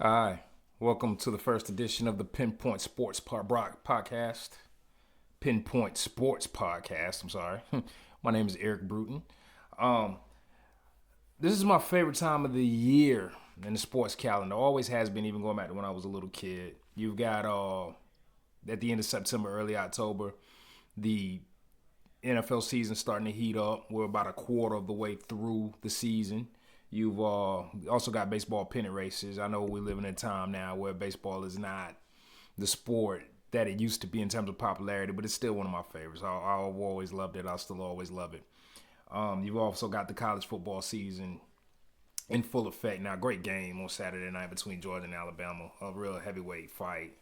Hi, welcome to the first edition of the Pinpoint Sports Podcast. Pinpoint Sports Podcast, I'm sorry. My name is Eric Bruton. Um, this is my favorite time of the year in the sports calendar. Always has been, even going back to when I was a little kid. You've got at the end of September, early October, the NFL season starting to heat up. We're about a quarter of the way through the season. You've also got baseball pennant races. I know we live in a time now where baseball is not the sport that it used to be in terms of popularity, but it's still one of my favorites. I've always loved it. I'll still always love it. You've also got the college football season in full effect now. Great game on Saturday night between Georgia and Alabama, a real heavyweight fight.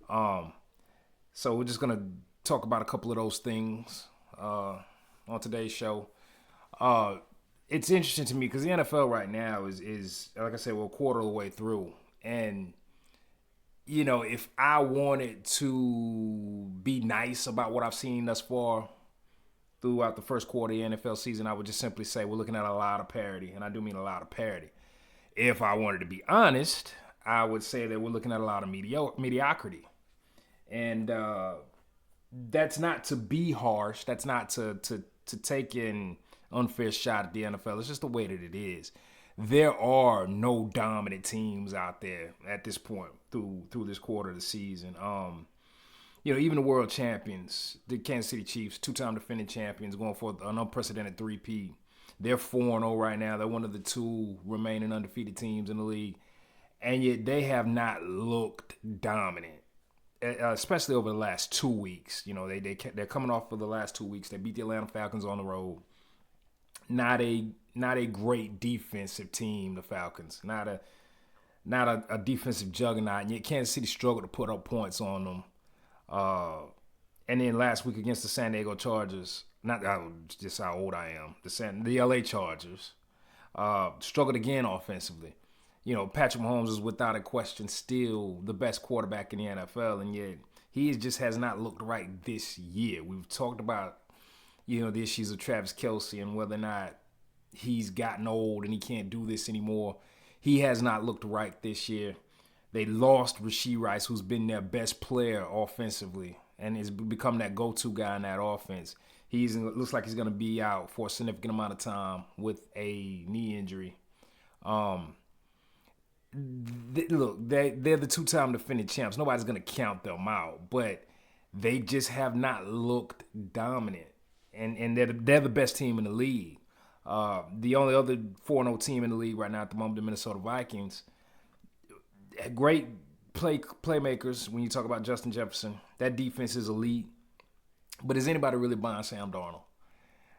So we're just gonna talk about a couple of those things on today's show. Uh, it's interesting to me because the NFL right now is like I said, we're a quarter of the way through, and if I wanted to be nice about what I've seen thus far throughout the first quarter of the NFL season, I would just simply say we're looking at a lot of parity, and I do mean a lot of parity. If I wanted to be honest, I would say that we're looking at a lot of mediocrity, and that's not to be harsh. That's not to take an unfair shot at the NFL. It's just the way that it is. There are no dominant teams out there at this point through this quarter of the season. Even the world champions, the Kansas City Chiefs, two-time defending champions, going for an unprecedented three-peat. They're 4-0 right now. They're one of the two remaining undefeated teams in the league, and yet they have not looked dominant, especially over the last 2 weeks. They're coming off of the last 2 weeks. They beat the Atlanta Falcons on the road. Not a great defensive team, the Falcons. Not a defensive juggernaut. And yet Kansas City struggled to put up points on them. And then last week against the San Diego Chargers, not just how old I am, the LA Chargers struggled again offensively. Patrick Mahomes is without a question still the best quarterback in the NFL, and yet he just has not looked right this year. We've talked about the issues of Travis Kelce and whether or not he's gotten old and he can't do this anymore. He has not looked right this year. They lost Rashee Rice, who's been their best player offensively and has become that go-to guy in that offense. Looks like he's going to be out for a significant amount of time with a knee injury. They're the two-time defending champs. Nobody's going to count them out, but they just have not looked dominant, and they're the best team in the league. The only other 4-0 team in the league right now at the moment, the Minnesota Vikings. Great playmakers when you talk about Justin Jefferson. That defense is elite. But is anybody really buying Sam Darnold?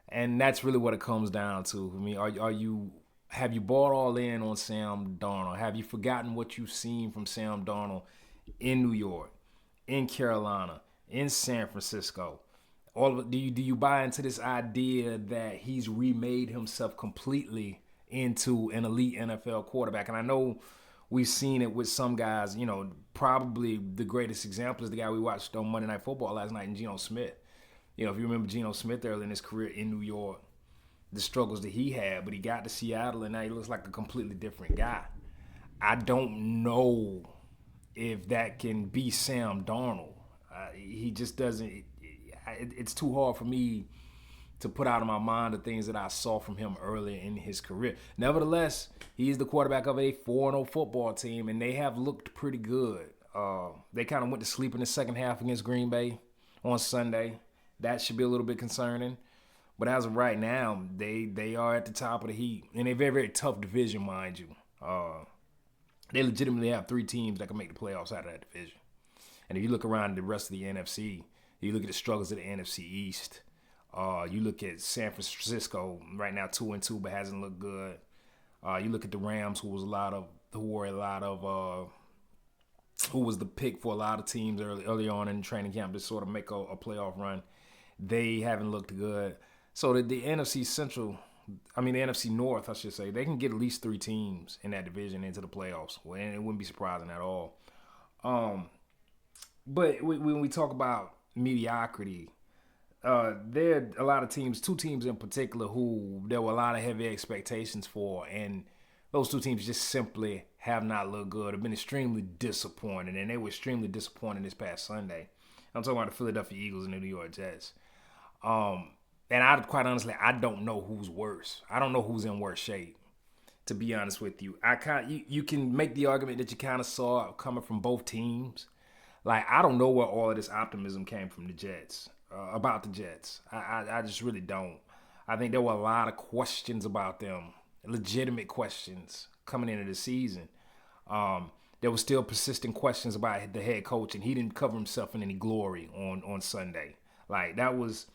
And that's really what it comes down to. I mean, have you bought all in on Sam Darnold? Have you forgotten what you've seen from Sam Darnold in New York, in Carolina, in San Francisco? Do you buy into this idea that he's remade himself completely into an elite NFL quarterback? And I know we've seen it with some guys. Probably the greatest example is the guy we watched on Monday Night Football last night, in Geno Smith. If you remember Geno Smith early in his career in New York, the struggles that he had, but he got to Seattle and now he looks like a completely different guy. I don't know if that can be Sam Darnold. He just doesn't. It's too hard for me to put out of my mind the things that I saw from him earlier in his career. Nevertheless, he's the quarterback of a 4-0 football team, and they have looked pretty good. They kind of went to sleep in the second half against Green Bay on Sunday. That should be a little bit concerning. But as of right now, they are at the top of the heap. In a very, very tough division, mind you. They legitimately have three teams that can make the playoffs out of that division. And if you look around the rest of the NFC, you look at the struggles of the NFC East. You look at San Francisco right now 2-2, but hasn't looked good. You look at the Rams, who was the pick for a lot of teams early on in training camp to sort of make a playoff run. They haven't looked good. So the NFC North, I should say, they can get at least three teams in that division into the playoffs, and it wouldn't be surprising at all. But when we talk about mediocrity, there are a lot of teams, two teams in particular, who there were a lot of heavy expectations for, and those two teams just simply have not looked good, have been extremely disappointed, and they were extremely disappointed this past Sunday. I'm talking about the Philadelphia Eagles and the New York Jets. And I quite honestly, I don't know who's worse. I don't know who's in worse shape. To be honest with you, you can make the argument that you kind of saw coming from both teams. Like, I don't know where all of this optimism came from the Jets, about the Jets. I just really don't. I think there were a lot of questions about them, legitimate questions coming into the season. There were still persistent questions about the head coach, and he didn't cover himself in any glory on Sunday. Like, that was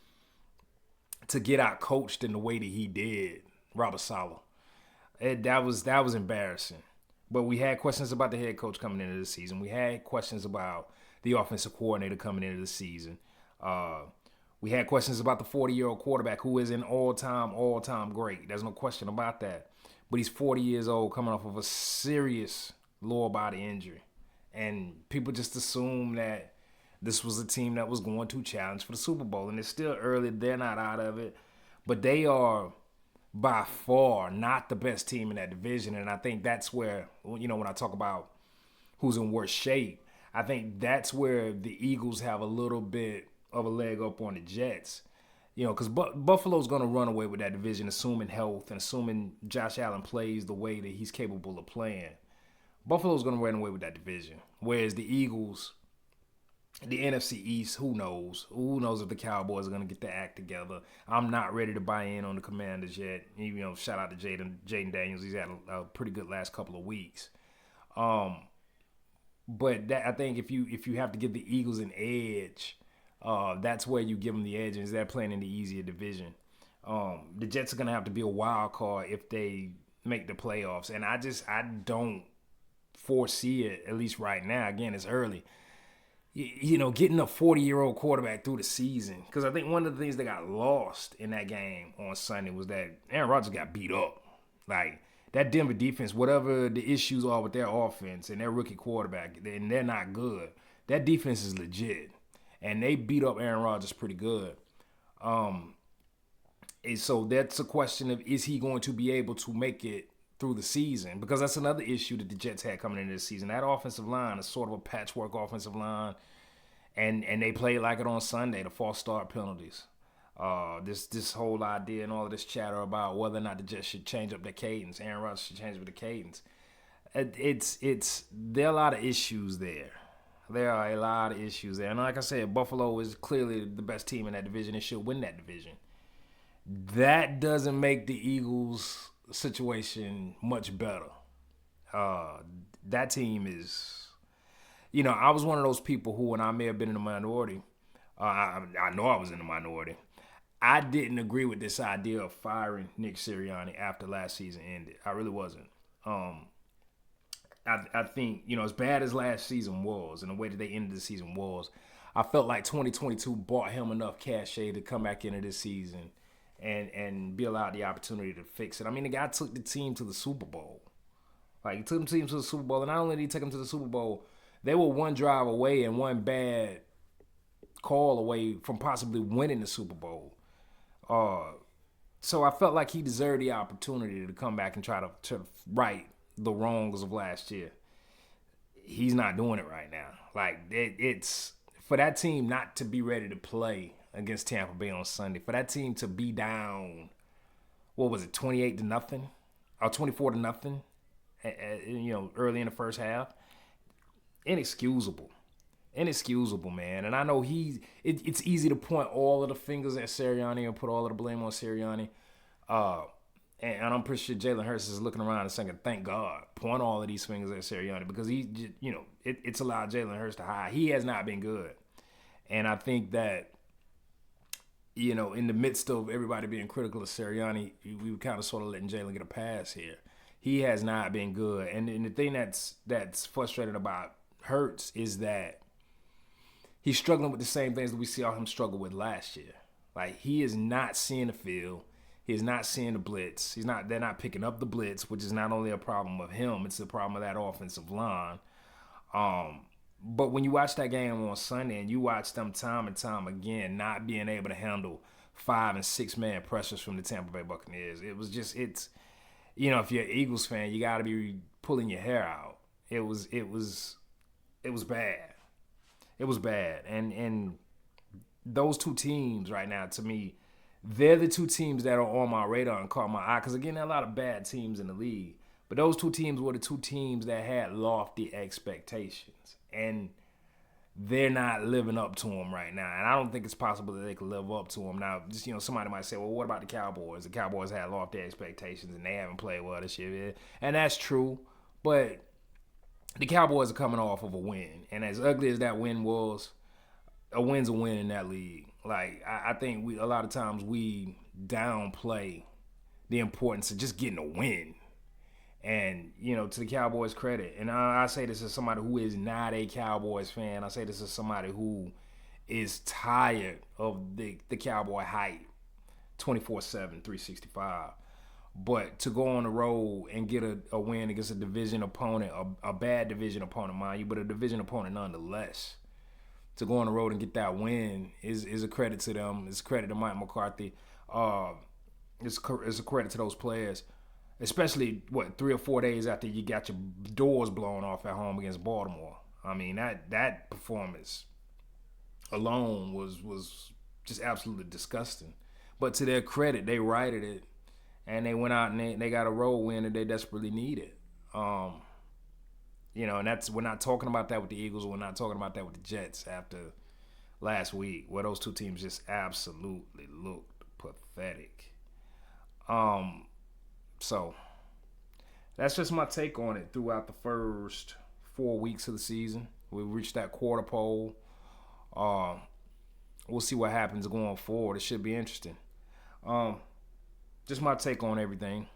to get out coached in the way that he did, Robert Saleh. That was embarrassing. But we had questions about the head coach coming into the season. We had questions about the offensive coordinator coming into the season. We had questions about the 40-year-old quarterback who is an all-time great. There's no question about that. But he's 40 years old, coming off of a serious lower body injury. And people just assume that this was a team that was going to challenge for the Super Bowl. And it's still early. They're not out of it. But they are by far not the best team in that division. And I think that's where, when I talk about who's in worse shape, I think that's where the Eagles have a little bit of a leg up on the Jets. Because Buffalo's going to run away with that division, assuming health and assuming Josh Allen plays the way that he's capable of playing. Buffalo's going to run away with that division. Whereas the Eagles, the NFC East, who knows? Who knows if the Cowboys are going to get their act together? I'm not ready to buy in on the Commanders yet. Shout out to Jaden Daniels. He's had a pretty good last couple of weeks. But I think if you have to give the Eagles an edge, that's where you give them the edge, and they're playing in the easier division. The Jets are going to have to be a wild card if they make the playoffs, and I don't foresee it, at least right now. Again, it's early. Getting a 40-year-old quarterback through the season. Because I think one of the things that got lost in that game on Sunday was that Aaron Rodgers got beat up. Like, that Denver defense, whatever the issues are with their offense and their rookie quarterback, and they're not good, that defense is legit. And they beat up Aaron Rodgers pretty good. And so that's a question of, is he going to be able to make it through the season? Because that's another issue that the Jets had coming into the season. That offensive line is sort of a patchwork offensive line, and they played like it on Sunday. The false start penalties, this whole idea and all of this chatter about whether or not the Jets should change up their cadence. Aaron Rodgers should change up the cadence. There are a lot of issues there. There are a lot of issues there, and like I said, Buffalo is clearly the best team in that division and should win that division. That doesn't make the Eagles situation much better. That team is, I was one of those people who, when I may have been in the minority, I know I was in the minority, I didn't agree with this idea of firing Nick Sirianni after last season ended. I really wasn't. I think, as bad as last season was and the way that they ended the season was, I felt like 2022 bought him enough cachet to come back into this season and be allowed the opportunity to fix it. I mean, the guy took the team to the Super Bowl. Like, he took the team to the Super Bowl, and not only did he take them to the Super Bowl, they were one drive away and one bad call away from possibly winning the Super Bowl. So I felt like he deserved the opportunity to come back and try to right the wrongs of last year. He's not doing it right now. Like, it's for that team not to be ready to play against Tampa Bay on Sunday, for that team to be down, 28-0 or 24-0, early in the first half. Inexcusable, man. And I know it's easy to point all of the fingers at Sirianni and put all of the blame on Sirianni. And I'm pretty sure Jalen Hurts is looking around and saying, thank God, point all of these fingers at Sirianni, because it's allowed Jalen Hurts to hide. He has not been good. And I think that, in the midst of everybody being critical of Sirianni, we were kind of sort of letting Jalen get a pass here. He has not been good. And the thing that's frustrating about Hurts is that he's struggling with the same things that we saw him struggle with last year. Like, he is not seeing the field. He is not seeing the blitz. They're not picking up the blitz, which is not only a problem of him, it's a problem of that offensive line. But when you watch that game on Sunday and you watch them time and time again not being able to handle 5 and 6 man pressures from the Tampa Bay Buccaneers, it was just, if you're an Eagles fan, you got to be pulling your hair out. It was bad. It was bad. And those two teams right now, to me, they're the two teams that are on my radar and caught my eye. Because again, there are a lot of bad teams in the league, but those two teams were the two teams that had lofty expectations, and they're not living up to them right now. And I don't think it's possible that they could live up to them. Now, just, somebody might say, well, what about the Cowboys? The Cowboys had lofty expectations and they haven't played well this year. And that's true. But the Cowboys are coming off of a win. And as ugly as that win was, a win's a win in that league. Like, I think a lot of times we downplay the importance of just getting a win. And, to the Cowboys' credit, and I say this as somebody who is not a Cowboys fan. I say this as somebody who is tired of the Cowboy hype 24/7, 365. But to go on the road and get a win against a division opponent, a bad division opponent, mind you, but a division opponent nonetheless, to go on the road and get that win is a credit to them. It's a credit to Mike McCarthy. It's a credit to those players. Especially, 3 or 4 days after you got your doors blown off at home against Baltimore. I mean, that performance alone was just absolutely disgusting. But to their credit, they righted it, and they went out and they got a road win that they desperately needed. And we're not talking about that with the Eagles. We're not talking about that with the Jets after last week, where those two teams just absolutely looked pathetic. So that's just my take on it throughout the first 4 weeks of the season. We reached that quarter pole. We'll see what happens going forward. It should be interesting. Just my take on everything.